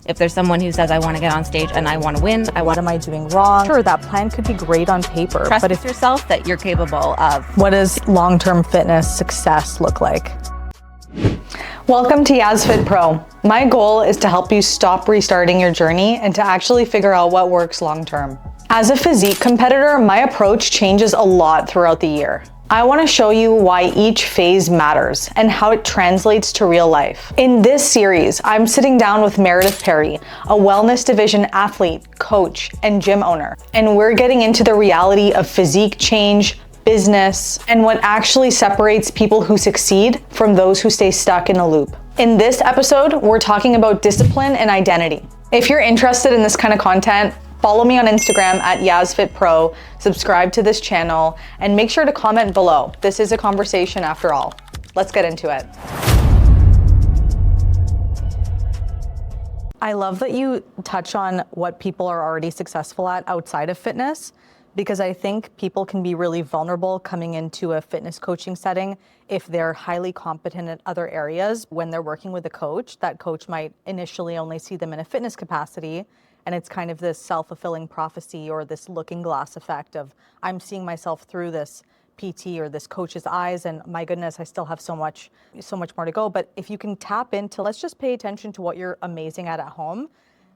If there's someone who says, I want to get on stage and I want to win, what am I doing wrong? Sure, that plan could be great on paper, trust but if yourself that you're capable of. what does long-term fitness success look like? Welcome to YasFitPro. My goal is to help you stop restarting your journey and to actually figure out what works long-term. As a physique competitor, my approach changes a lot throughout the year. I want to show you why each phase matters and how it translates to real life. In this series, I'm sitting down with Meredith Perry, a wellness division athlete, coach, and gym owner. And we're getting into the reality of physique change, business, and what actually separates people who succeed from those who stay stuck in a loop. In this episode, we're talking about discipline and identity. If you're interested in this kind of content, follow me on Instagram at YasFitPro, subscribe to this channel, and make sure to comment below. This is a conversation after all. Let's get into it. I love that you touch on what people are already successful at outside of fitness, because I think people can be really vulnerable coming into a fitness coaching setting if they're highly competent in other areas. When they're working with a coach, that coach might initially only see them in a fitness capacity. And it's kind of this self-fulfilling prophecy or this looking glass effect of, I'm seeing myself through this PT or this coach's eyes, and my goodness, I still have so much more to go. But if you can tap into, let's just pay attention to what you're amazing at home,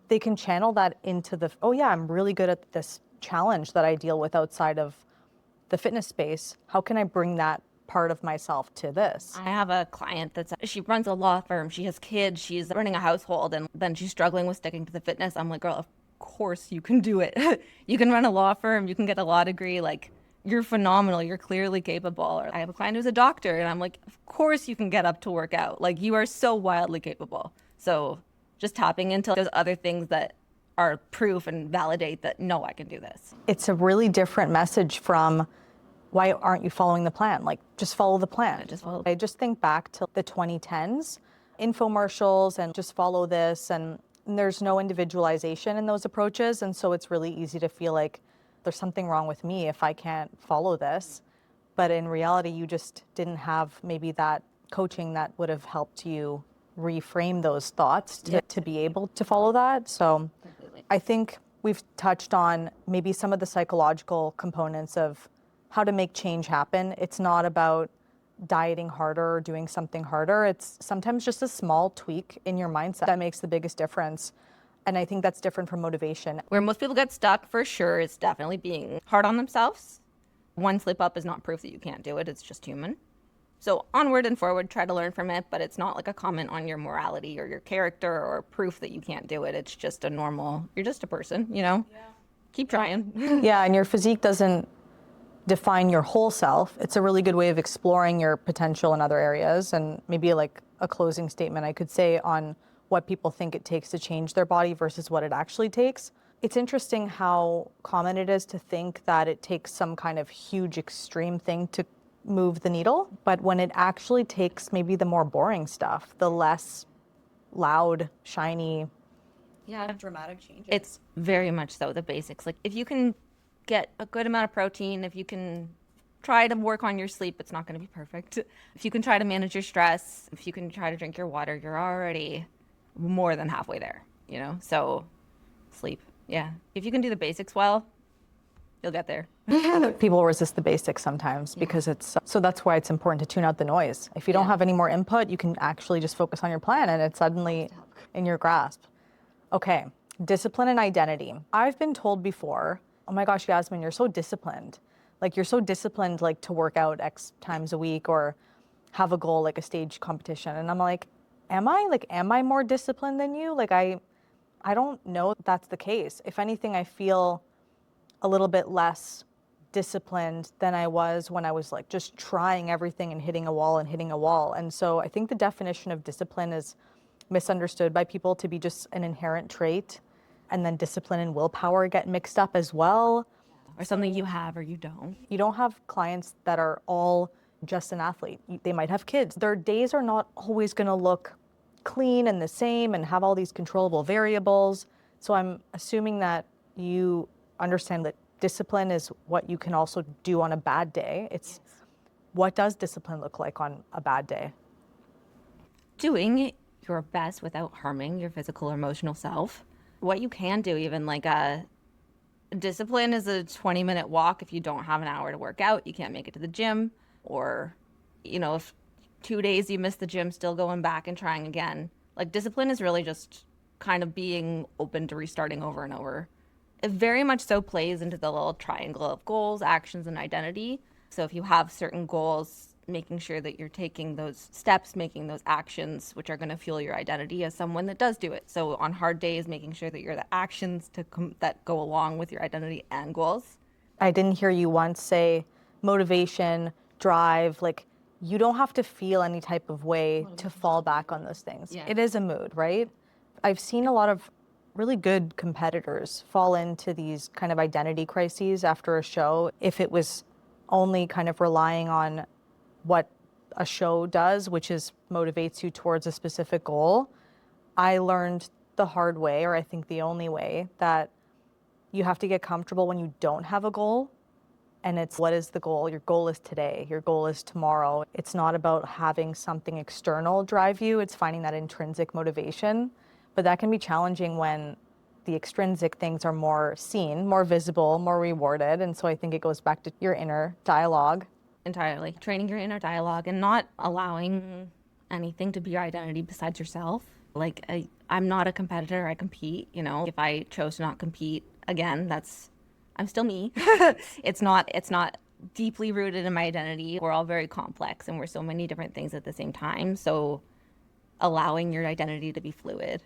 they can channel that into the, oh yeah, I'm really good at this challenge that I deal with outside of the fitness space. How can I bring that part of myself to this? I have a client she runs a law firm, she has kids, she's running a household, and then she's struggling with sticking to the fitness. I'm like, girl, of course you can do it. You can run a law firm, you can get a law degree, like you're phenomenal, you're clearly capable. Or I have a client who's a doctor, and I'm like, of course you can get up to work out. Like you are so wildly capable. So just tapping into those other things that are proof and validate that, no, I can do this. It's a really different message from, why aren't you following the plan? Like, just follow the plan. I just think back to the 2010s, infomercials, and just follow this, and there's no individualization in those approaches, and so it's really easy to feel like there's something wrong with me if I can't follow this. But in reality, you just didn't have maybe that coaching that would have helped you reframe those thoughts to be able to follow that. So I think we've touched on maybe some of the psychological components of how to make change happen. It's not about dieting harder or doing something harder. It's sometimes just a small tweak in your mindset that makes the biggest difference. And I think that's different from motivation. Where most people get stuck, for sure, is definitely being hard on themselves. One slip up is not proof that you can't do it. It's just human. So onward and forward, try to learn from it, but it's not like a comment on your morality or your character or proof that you can't do it. It's just a normal, you're just a person, you know? Yeah. Keep trying. Yeah, and your physique doesn't define your whole self. It's a really good way of exploring your potential in other areas. And maybe like a closing statement I could say on what people think it takes to change their body versus what it actually takes. It's interesting how common it is to think that it takes some kind of huge extreme thing to move the needle. But when it actually takes maybe the more boring stuff, the less loud, shiny, dramatic changes. It's very much so the basics. Like if you can get a good amount of protein, if you can try to work on your sleep, it's not going to be perfect. If you can try to manage your stress, if you can try to drink your water, you're already more than halfway there, you know? So sleep, yeah. If you can do the basics well, you'll get there. People resist the basics sometimes because so that's why it's important to tune out the noise. If you don't have any more input, you can actually just focus on your plan and it's suddenly in your grasp. Okay, discipline and identity. I've been told before, oh my gosh, Yasmin, you're so disciplined. Like you're so disciplined, like to work out X times a week or have a goal like a stage competition. And I'm like, am I more disciplined than you? Like I don't know if that's the case. If anything, I feel a little bit less disciplined than I was when I was like just trying everything and hitting a wall. And so I think the definition of discipline is misunderstood by people to be just an inherent trait. And then discipline and willpower get mixed up as well. Or something you have or you don't. You don't have clients that are all just an athlete. They might have kids. Their days are not always going to look clean and the same and have all these controllable variables. So I'm assuming that you understand that discipline is what you can also do on a bad day. It's what does discipline look like on a bad day? Doing your best without harming your physical or emotional self. What you can do, even like discipline is a 20-minute walk. If you don't have an hour to work out, you can't make it to the gym, or, if 2 days you miss the gym, still going back and trying again. Like, discipline is really just kind of being open to restarting over and over. It very much so plays into the little triangle of goals, actions, and identity. So if you have certain goals, making sure that you're taking those steps, making those actions, which are going to fuel your identity as someone that does do it. So on hard days, making sure that you're the actions that go along with your identity and goals. I didn't hear you once say motivation, drive, like you don't have to feel any type of way to fall back on those things. Yeah. It is a mood, right? I've seen a lot of really good competitors fall into these kind of identity crises after a show. If it was only kind of relying on what a show does, which is motivates you towards a specific goal, I learned the hard way, or I think the only way, that you have to get comfortable when you don't have a goal. And it's, what is the goal? Your goal is today. Your goal is tomorrow. It's not about having something external drive you. It's finding that intrinsic motivation. But that can be challenging when the extrinsic things are more seen, more visible, more rewarded. And so I think it goes back to your inner dialogue. Entirely. Training your inner dialogue and not allowing anything to be your identity besides yourself. Like, I'm not a competitor, I compete. If I chose to not compete, again, I'm still me. It's not deeply rooted in my identity. We're all very complex and we're so many different things at the same time. So allowing your identity to be fluid.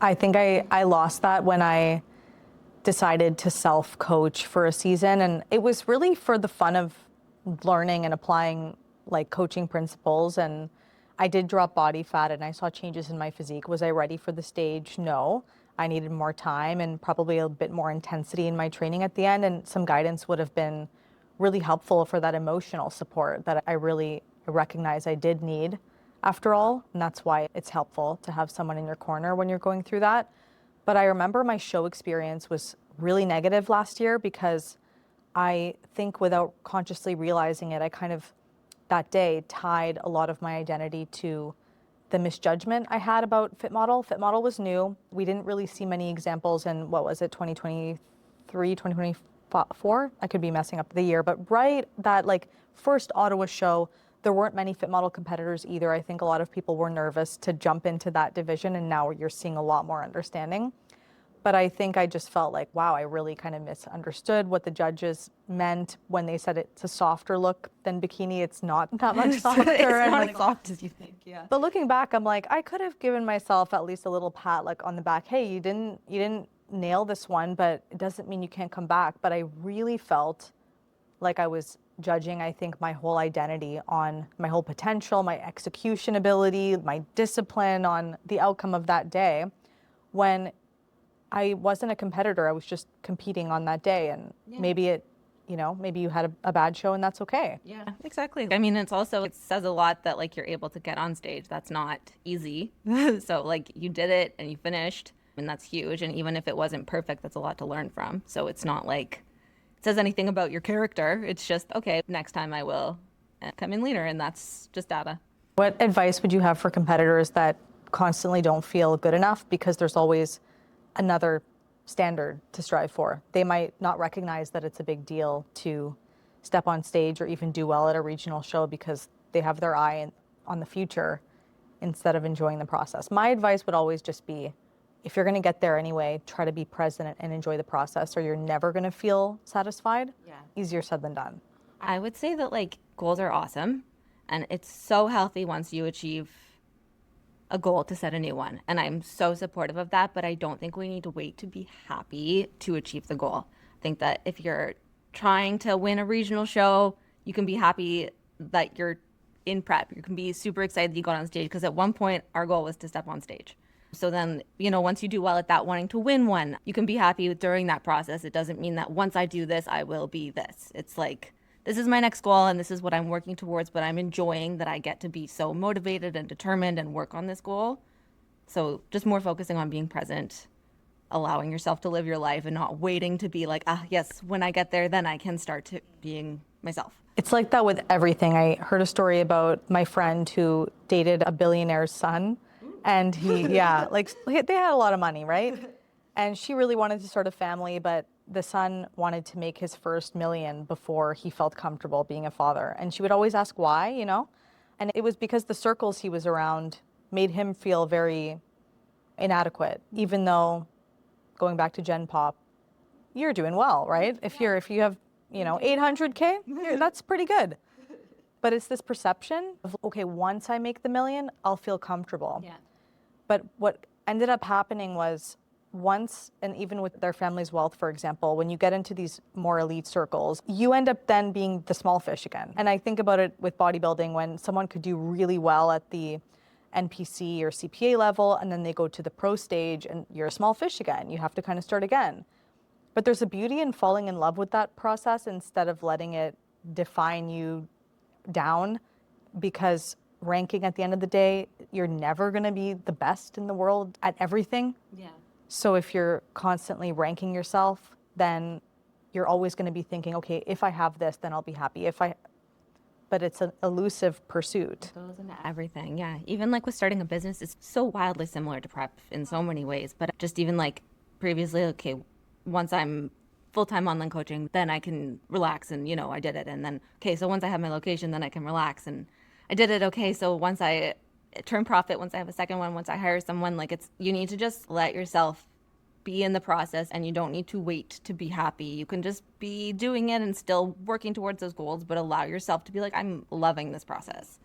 I think I lost that when I decided to self-coach for a season. And it was really for the fun of learning and applying like coaching principles. And I did drop body fat and I saw changes in my physique. Was I ready for the stage? No. I needed more time and probably a bit more intensity in my training at the end. And some guidance would have been really helpful for that emotional support that I really recognize I did need after all. And that's why it's helpful to have someone in your corner when you're going through that. But I remember my show experience was really negative last year because I think without consciously realizing it, I kind of that day tied a lot of my identity to the misjudgment I had about FitModel. FitModel was new. We didn't really see many examples in, 2023, 2024? I could be messing up the year, but right that like first Ottawa show, there weren't many FitModel competitors either. I think a lot of people were nervous to jump into that division, and now you're seeing a lot more understanding. But I think I just felt like, wow, I really kind of misunderstood what the judges meant when they said it's a softer look than bikini. It's not that much softer. It's and not like, as soft as you think, yeah. But looking back, I'm like, I could have given myself at least a little pat like on the back. Hey, you didn't nail this one, but it doesn't mean you can't come back. But I really felt like I was judging, I think, my whole identity on my whole potential, my execution ability, my discipline on the outcome of that day, when I wasn't a competitor. I was just competing on that day. And maybe maybe you had a bad show and that's okay. Yeah, exactly. I mean, it says a lot that like you're able to get on stage. That's not easy. So like you did it and you finished, and that's huge. And even if it wasn't perfect, that's a lot to learn from. So it's not like it says anything about your character. It's just, okay, next time I will come in leaner, and that's just data. What advice would you have for competitors that constantly don't feel good enough because there's always another standard to strive for? They might not recognize that it's a big deal to step on stage or even do well at a regional show because they have their eye on the future instead of enjoying the process. My advice would always just be, if you're going to get there anyway, try to be present and enjoy the process, or you're never going to feel satisfied. Yeah. Easier said than done. I would say that like goals are awesome, and it's so healthy once you achieve a goal to set a new one. And I'm so supportive of that, but I don't think we need to wait to be happy to achieve the goal. I think that if you're trying to win a regional show, you can be happy that you're in prep. You can be super excited that you got on stage, because at one point our goal was to step on stage. So then, once you do well at that, wanting to win one, you can be happy during that process. It doesn't mean that once I do this, I will be this. It's like, this is my next goal and this is what I'm working towards, but I'm enjoying that I get to be so motivated and determined and work on this goal. So just more focusing on being present, allowing yourself to live your life and not waiting to be like, yes, when I get there, then I can start to being myself. It's like that with everything. I heard a story about my friend who dated a billionaire's son, And yeah, like they had a lot of money, right? And she really wanted to start a family, but the son wanted to make his first million before he felt comfortable being a father. And she would always ask why, And it was because the circles he was around made him feel very inadequate, even though, going back to Gen Pop, you're doing well, right? If you have, 800K, that's pretty good. But it's this perception of, okay, once I make the million, I'll feel comfortable. Yeah. But what ended up happening was once, and even with their family's wealth, for example, when you get into these more elite circles, you end up then being the small fish again. And I think about it with bodybuilding, when someone could do really well at the NPC or CPA level, and then they go to the pro stage and you're a small fish again. You have to kind of start again. But there's a beauty in falling in love with that process instead of letting it define you down, because ranking at the end of the day, you're never going to be the best in the world at everything. Yeah. So if you're constantly ranking yourself, then you're always going to be thinking, okay, if I have this, then I'll be happy. But it's an elusive pursuit. It goes into everything, yeah. Even like with starting a business, it's so wildly similar to prep in so many ways. But just even like previously, okay, once I'm full-time online coaching, then I can relax and, I did it. And then, okay, so once I have my location, then I can relax and I did it. Okay, so once I turn profit, once I have a second one, once I hire someone, like you need to just let yourself be in the process, and you don't need to wait to be happy. You can just be doing it and still working towards those goals, but allow yourself to be like, I'm loving this process.